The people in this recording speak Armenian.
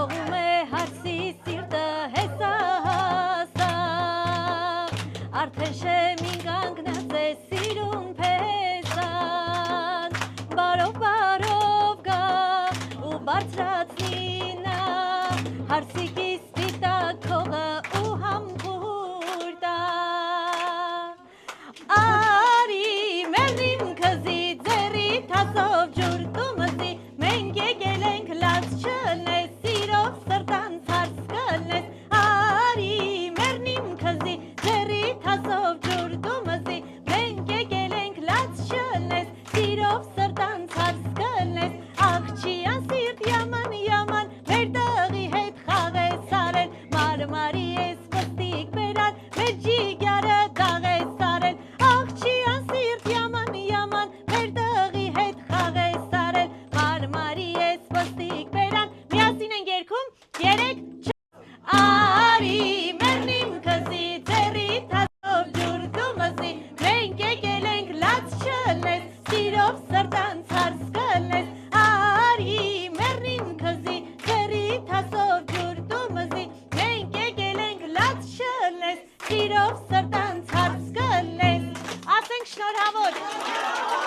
Թողում է հարսի սիրտը հեսահասա Արդեն շեմին կանգնած է սիրուն փեսան Բարով գա ու բարձրացնի նա Հարսիկի սպիտակ քողը ու համբույր տա Արի մերնիմ քզի ձեռի թասով ջուր դու մզի Մենք եկել ենք լաց չլնես սիրով սրտանց հարս կլնես Արի մերնիմ քզի ձեռի թասով ջուր դու մզի Մենք եկել ենք լաց չլնես սիրով սրտանց հարս կլնես Աղջյան սիրտ yaman մեր տղի հետ խաղես արել Մարմարի ես պստիկ բերալ մեր ջիգարը դաղես արել Աղջյան սիրտ yaman մեր տղի հետ խաղես արել Մարմարի ես պստիկ բերալ Միասին են երգում 3 Արի մերնիմ քզի ձեռի թասով ջուր դու մզի Մենք եկել ենք լաց չլնես սիրով սրտանց հարս կլնես Արի մերնիմ քզի ձեռի թասով ջուր դու մզի Մենք եկել ենք լաց չլնես սիրով սրտանց հարս կլնես Ասենք շնորհավոր